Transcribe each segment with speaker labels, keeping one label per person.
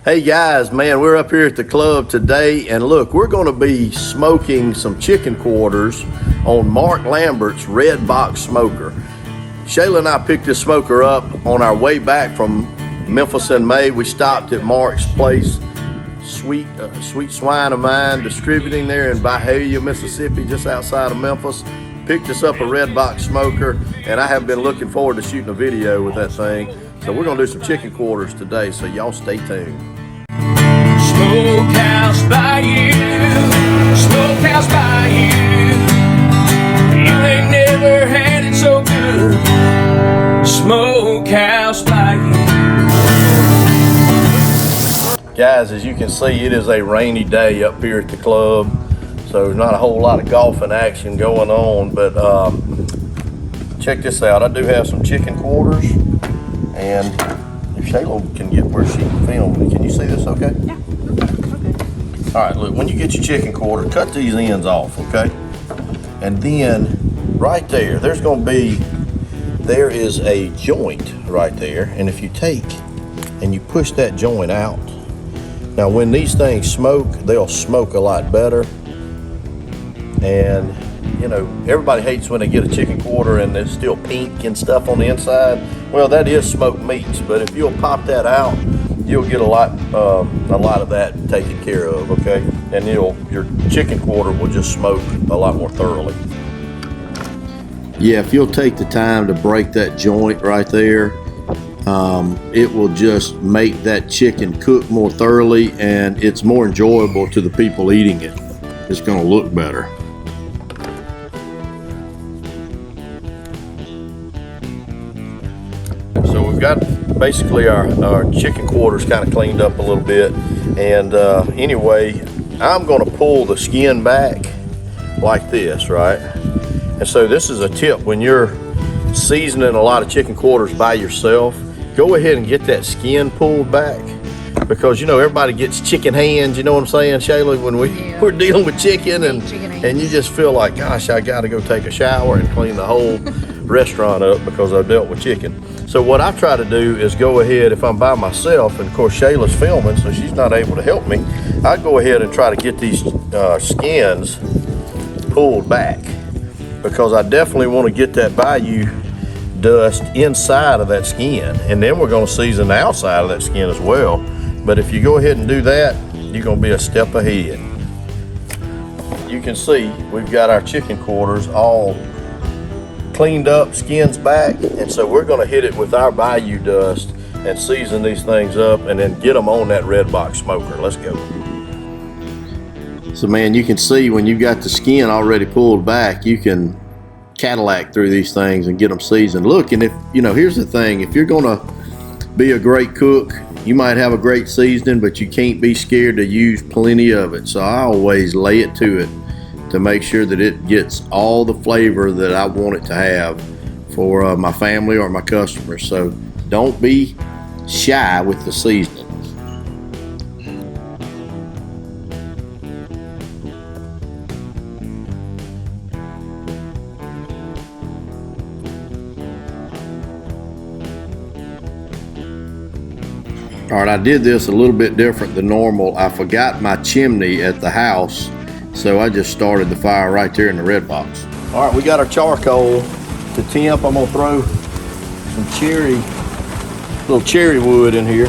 Speaker 1: Hey guys, man, we're up here at the club today, and look, we're going to be smoking some chicken quarters on Mark Lambert's RedBox smoker. Shayla and I picked this smoker up on our way back from Memphis in May. We stopped at Mark's place, Sweet Swine of Mine Distributing there in Byhalia, Mississippi, just outside of Memphis. Picked us up a RedBox smoker, and I have been looking forward to shooting a video with that thing. So we're going to do some chicken quarters today, so y'all stay tuned.
Speaker 2: Smokehouse Bayou, Smokehouse Bayou, you ain't never had it so good. Smokehouse Bayou.
Speaker 1: Guys, as you can see, it is a rainy day up here at the club, so there's not a whole lot of golfing action going on, but check this out. I do have some chicken quarters, and if Shayla can get where she can film, can you see this okay?
Speaker 3: Yeah. Okay.
Speaker 1: All right, look, when you get your chicken quarter, cut these ends off, okay? And then right there, there is a joint right there, and if you take and you push that joint out, now when these things smoke, they'll smoke a lot better. And you know, everybody hates when they get a chicken quarter and it's still pink and stuff on the inside. Well, that is smoked meats, but if you'll pop that out, you'll get a lot of that taken care of, okay? And your chicken quarter will just smoke a lot more thoroughly. Yeah, if you'll take the time to break that joint right there, it will just make that chicken cook more thoroughly, and it's more enjoyable to the people eating it. It's gonna look better. So we've got basically our chicken quarters kind of cleaned up a little bit, and anyway, I'm going to pull the skin back like this, right? And so this is a tip when you're seasoning a lot of chicken quarters by yourself. Go ahead and get that skin pulled back, because you know everybody gets chicken hands, you know what I'm saying, Shayla, when we're dealing with chicken, and you just feel like, gosh, I got to go take a shower and clean the whole restaurant up because I've dealt with chicken. So what I try to do is go ahead, if I'm by myself, and of course Shayla's filming, so she's not able to help me, I go ahead and try to get these skins pulled back, because I definitely want to get that bayou dust inside of that skin, and then we're going to season the outside of that skin as well. But if you go ahead and do that, you're going to be a step ahead. You can see we've got our chicken quarters all cleaned up, skins back, and so we're going to hit it with our bayou dust and season these things up, and then get them on that RedBox smoker. Let's go. So man, you can see when you've got the skin already pulled back, you can Cadillac through these things and get them seasoned. Look, and if you know, here's the thing, if you're gonna be a great cook, you might have a great seasoning, but you can't be scared to use plenty of it. So I always lay it to it to make sure that it gets all the flavor that I want it to have for my family or my customers. So don't be shy with the seasoning. All right, I did this a little bit different than normal. I forgot my chimney at the house, so I just started the fire right there in the RedBox. All right, we got our charcoal to temp. I'm gonna throw some little cherry wood in here.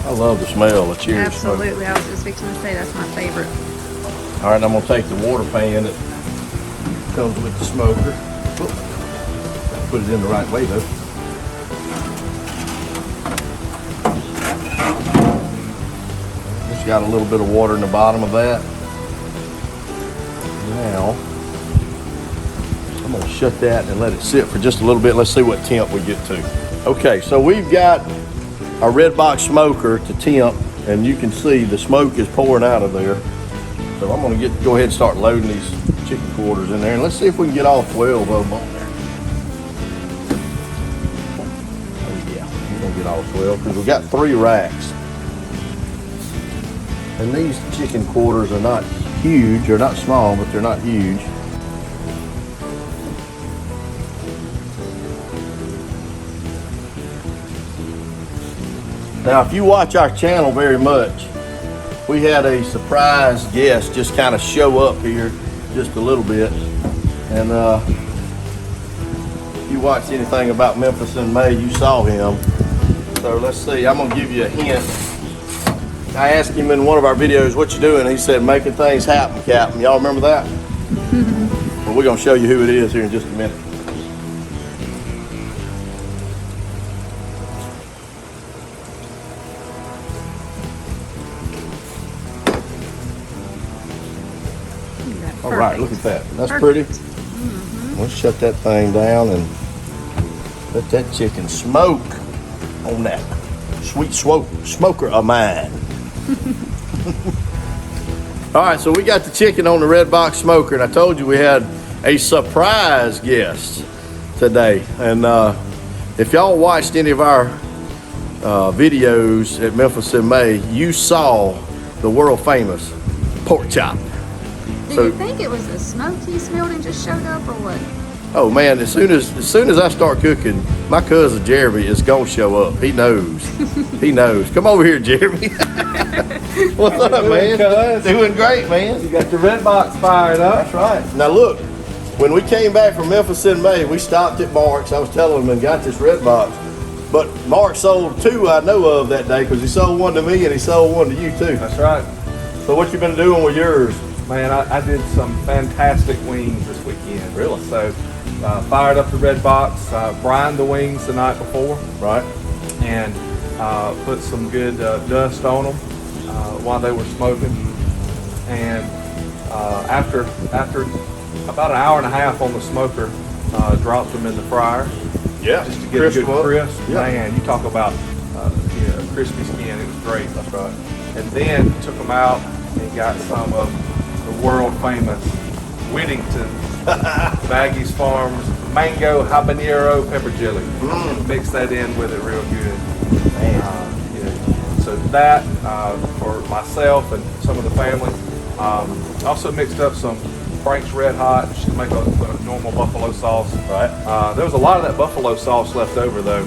Speaker 1: I love the smell of cherry smoke.
Speaker 3: Absolutely, I was just fixing to say that's my favorite.
Speaker 1: All right, I'm gonna take the water pan that comes with the smoker. Whoop. Put it in the right way though. Just got a little bit of water in the bottom of that. Now, I'm gonna shut that and let it sit for just a little bit. Let's see what temp we get to. Okay, so we've got our RedBox smoker to temp, and you can see the smoke is pouring out of there. So I'm gonna go ahead and start loading these chicken quarters in there, and let's see if we can get all 12 of them on there. Get all 12 because we got 3 racks, and these chicken quarters are not huge. They're not small, but they're not huge. Now, if you watch our channel very much, we had a surprise guest just kind of show up here just a little bit. And if you watched anything about Memphis in May, you saw him. So let's see, I'm gonna give you a hint. I asked him in one of our videos, what you doing? He said, making things happen, Captain. Y'all remember that? Well, we're gonna show you who it is here in just a minute. All right, look at that. That's pretty. Let's shut that thing down and let that chicken smoke on that sweet smoker of mine. All right, so we got the chicken on the RedBox smoker, and I told you we had a surprise guest today. And if y'all watched any of our videos at Memphis in May, you saw the world famous pork chop.
Speaker 3: Do you think it was the smoke he smelled and just showed up, or what?
Speaker 1: Oh man, as soon as I start cooking, my cousin Jeremy is gonna show up. He knows. He knows. Come over here, Jeremy. What's up, man?
Speaker 4: Cuz?
Speaker 1: Doing great, man.
Speaker 4: You got your RedBox fired up.
Speaker 1: That's right. Now look, when we came back from Memphis in May, we stopped at Mark's. I was telling him and got this RedBox. But Mark sold 2 I know of that day, because he sold one to me and he sold one to you too.
Speaker 4: That's right.
Speaker 1: So what you been doing with yours?
Speaker 4: Man, I did some fantastic wings this weekend.
Speaker 1: Really?
Speaker 4: So, fired up the RedBox, brined the wings the night before,
Speaker 1: Right.
Speaker 4: and put some good dust on them while they were smoking. And after about an hour and a half on the smoker, dropped them in the fryer.
Speaker 1: Yeah.
Speaker 4: Just to get a good crisp.
Speaker 1: Yeah.
Speaker 4: Man, you talk about crispy skin. It was great.
Speaker 1: That's right.
Speaker 4: And then took them out and got some of the world famous Whittington Maggie's Farms mango habanero pepper jelly. Mix that in with it real good. So that for myself and some of the family. Also mixed up some Frank's Red Hot just to make a normal buffalo sauce.
Speaker 1: Right.
Speaker 4: There was a lot of that buffalo sauce left over though,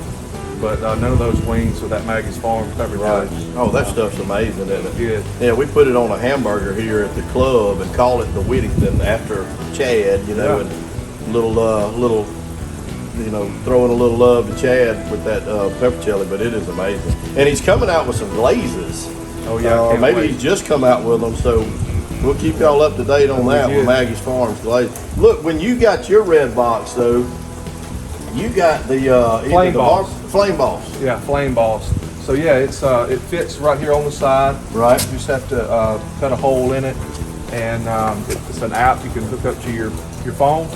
Speaker 4: but none of those wings with that Maggie's Farm pepper jelly.
Speaker 1: Oh, that stuff's amazing, isn't it?
Speaker 4: Good.
Speaker 1: Yeah, we put it on a hamburger here at the club and call it the Whittington after Chad, you know,
Speaker 4: Yeah.
Speaker 1: and little, throwing a little love to Chad with that pepper jelly, but it is amazing. And he's coming out with some glazes.
Speaker 4: Oh yeah, I can't
Speaker 1: maybe
Speaker 4: wait.
Speaker 1: he's just come out with them, so we'll keep y'all up to date on that with
Speaker 4: good.
Speaker 1: Maggie's Farms glaze. Look, when you got your RedBox though, you got the
Speaker 4: Flame balls.
Speaker 1: Flame balls.
Speaker 4: Yeah, flame balls. So yeah, it fits right here on the side.
Speaker 1: Right.
Speaker 4: You just have to cut a hole in it, and it's an app you can hook up to your phone,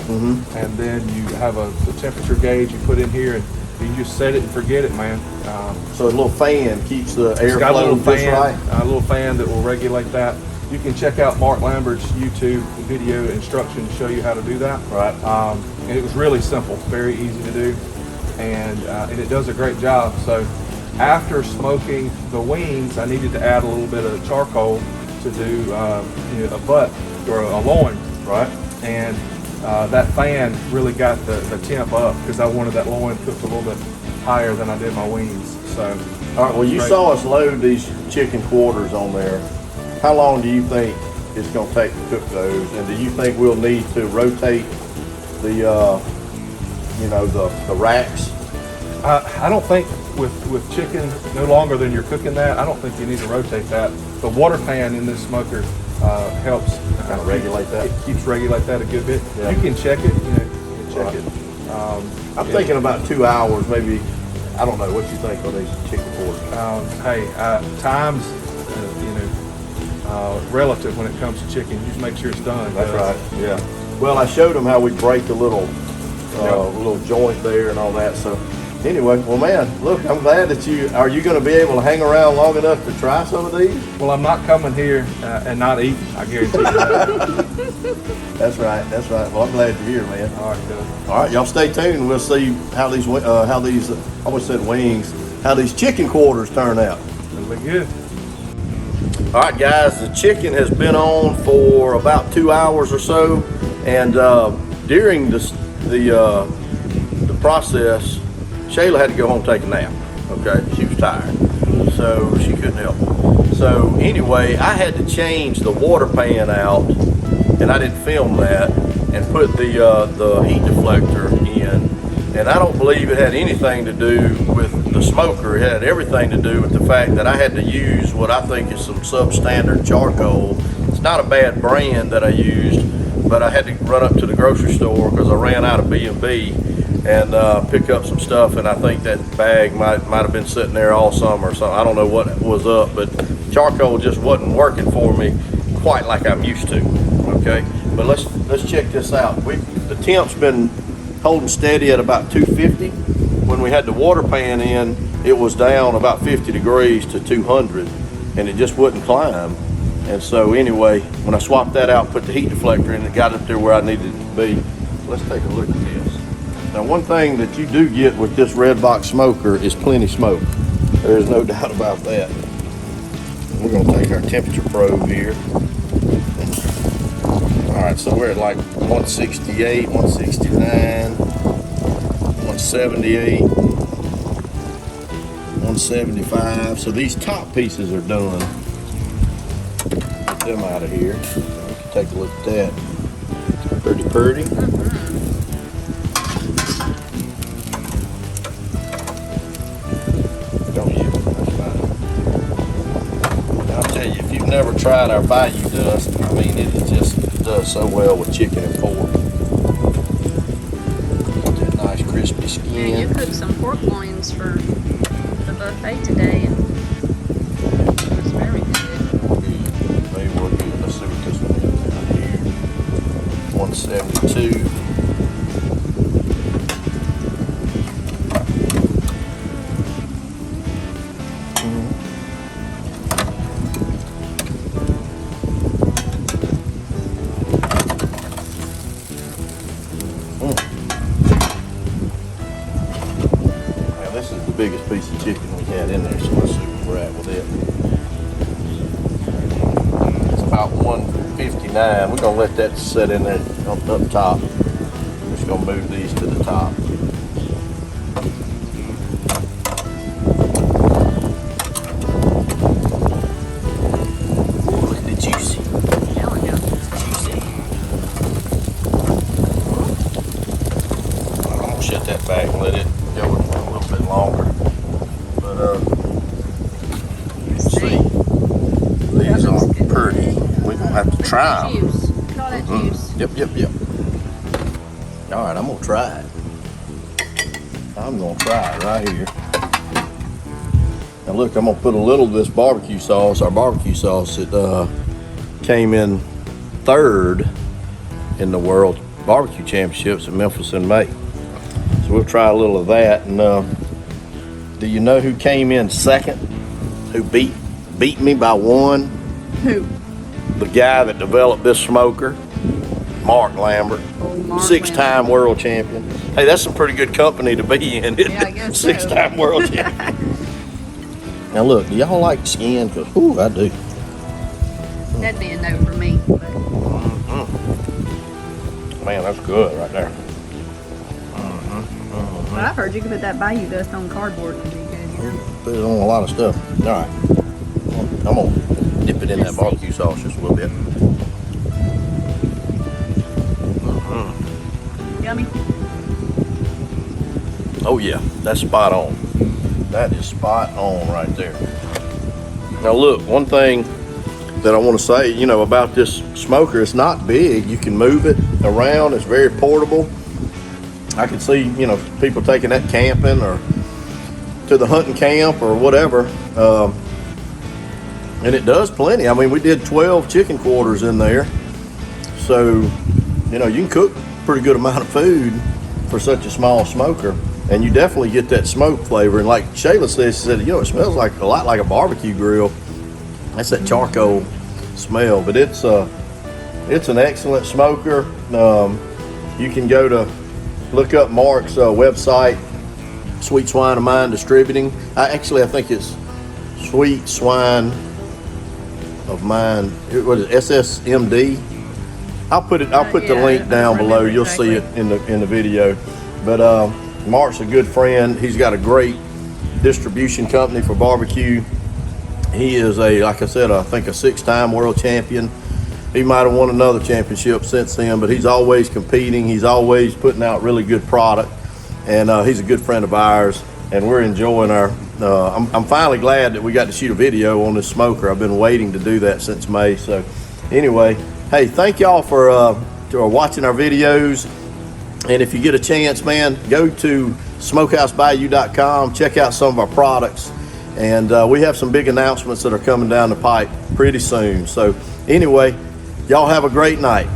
Speaker 4: and then you have the temperature gauge you put in here, and you can just set it and forget it, man.
Speaker 1: So a little fan keeps the
Speaker 4: It's
Speaker 1: air
Speaker 4: got a little
Speaker 1: flowing just
Speaker 4: fan,
Speaker 1: right.
Speaker 4: a little fan that will regulate that. You can check out Mark Lambert's YouTube video instruction to show you how to do that.
Speaker 1: Right.
Speaker 4: And it was really simple, very easy to do, and it does a great job. So after smoking the wings, I needed to add a little bit of charcoal to do a butt or a loin.
Speaker 1: Right.
Speaker 4: And that fan really got the temp up because I wanted that loin cooked a little bit higher than I did my wings. So,
Speaker 1: All right, well, you
Speaker 4: great.
Speaker 1: saw us load these chicken quarters on there. How long do you think it's going to take to cook those? And do you think we'll need to rotate the racks?
Speaker 4: I don't think with chicken no longer than you're cooking that, I don't think you need to rotate that. The water pan in this smoker helps
Speaker 1: Kind of regulate that?
Speaker 4: It keeps regulate that a good bit.
Speaker 1: Yeah.
Speaker 4: You can check it. You can check
Speaker 1: Right.
Speaker 4: it.
Speaker 1: I'm thinking about 2 hours, maybe. I don't know what you think on these chicken quarters.
Speaker 4: Time's relative when it comes to chicken. You just make sure it's done.
Speaker 1: That's right. Yeah. Well, I showed them how we break the little joint there and all that. So anyway, well, man, look, I'm glad that are you going to be able to hang around long enough to try some of these?
Speaker 4: Well, I'm not coming here and not eating. I guarantee you that.
Speaker 1: That's right. That's right. Well, I'm glad you're here, man.
Speaker 4: All right, good.
Speaker 1: All right, y'all stay tuned. We'll see how these I almost said wings, how these chicken quarters turn out.
Speaker 4: It'll be good.
Speaker 1: All right, guys, the chicken has been on for about 2 hours or so, and during the process, Shayla had to go home and take a nap. Okay, she was tired. so she couldn't help. So anyway, I had to change the water pan out, and I didn't film that, and put the heat deflector in. And I don't believe it had anything to do with the smoker. It had everything to do with the fact that I had to use what I think is some substandard charcoal. It's not a bad brand that I used, but I had to run up to the grocery store because I ran out of B&B and pick up some stuff, and I think that bag might have been sitting there all summer or something. I don't know what was up, but charcoal just wasn't working for me quite like I'm used to. Okay, but let's check this out. The temp's been holding steady at about 250. When we had the water pan in, it was down about 50 degrees to 200, and it just wouldn't climb. And so anyway, when I swapped that out, put the heat deflector in, it got up there where I needed it to be. Let's take a look at this. Now, one thing that you do get with this RedBox smoker is plenty smoke. There's no doubt about that. We're gonna take our temperature probe here. All right, so we're at like 168, 169, 178, 175. So these top pieces are done. Get them out of here. We can take a look at that. Pretty. Don't use it, that's fine. I'll tell you, if you've never tried our Bayou dust, I mean, it just does so well with chicken and pork. That nice crispy
Speaker 3: Yeah,
Speaker 1: skin.
Speaker 3: you cooked some pork loins for the buffet today, and it was very good.
Speaker 1: They were good. Let's see what this one is down here. 172. This is the biggest piece of chicken we had in there, so let's see where we're at with it. It's about 159. We're gonna let that sit in there up top. We're just gonna move these to the top. Ooh, look at the juicy.
Speaker 3: Telling you.
Speaker 1: Juicy. I'm gonna shut that back and let it go a little bit longer. But see, these are pretty. We're gonna have to try them.
Speaker 3: Juice. Look at all that juice.
Speaker 1: Yep. All right, I'm gonna try it. I'm gonna try it right here. Now look, I'm gonna put a little of this barbecue sauce, our barbecue sauce that came in third in the World Barbecue Championships in Memphis in May. So we'll try a little of that. And do you know who came in second? Who beat me by one?
Speaker 3: Who?
Speaker 1: The guy that developed this smoker, Mark Lambert,
Speaker 3: Mark
Speaker 1: six-time world champion. Hey, that's some pretty good company to be in, isn't
Speaker 3: Yeah, I
Speaker 1: it?
Speaker 3: guess so.
Speaker 1: Six-time world champion. Now look, do y'all like skin? Cause ooh, I do.
Speaker 3: That'd be a no for me. But
Speaker 1: Man, that's good right there.
Speaker 3: But I've heard you can put that Bayou dust on cardboard and be good, you know?
Speaker 1: Put it on a lot of stuff. All right, I'm gonna dip it in that barbecue sauce just a little bit.
Speaker 3: Yummy.
Speaker 1: Oh yeah, that's spot on. That is spot on right there. Now look, one thing that I want to say, you know, about this smoker, it's not big. You can move it around. It's very portable. I can see, you know, people taking that camping or to the hunting camp or whatever. And it does plenty. I mean, we did 12 chicken quarters in there. So, you know, you can cook a pretty good amount of food for such a small smoker. And you definitely get that smoke flavor. And like Shayla said, she said, you know, it smells like a lot like a barbecue grill. That's that charcoal smell. But it's an excellent smoker. You can go to look up Mark's website, Sweet Swine of Mine Distributing. I think it's Sweet Swine of Mine. What is it? SSMD. I'll put the link down below. You'll see it in the video. But Mark's a good friend. He's got a great distribution company for barbecue. He is like I said, I think a 6-time world champion. He might have won another championship since then, but he's always competing. He's always putting out really good product, and he's a good friend of ours, and we're enjoying our, I'm finally glad that we got to shoot a video on this smoker. I've been waiting to do that since May. So anyway, hey, thank y'all for watching our videos. And if you get a chance, man, go to smokehousebayou.com, check out some of our products. And we have some big announcements that are coming down the pipe pretty soon. So anyway, y'all have a great night.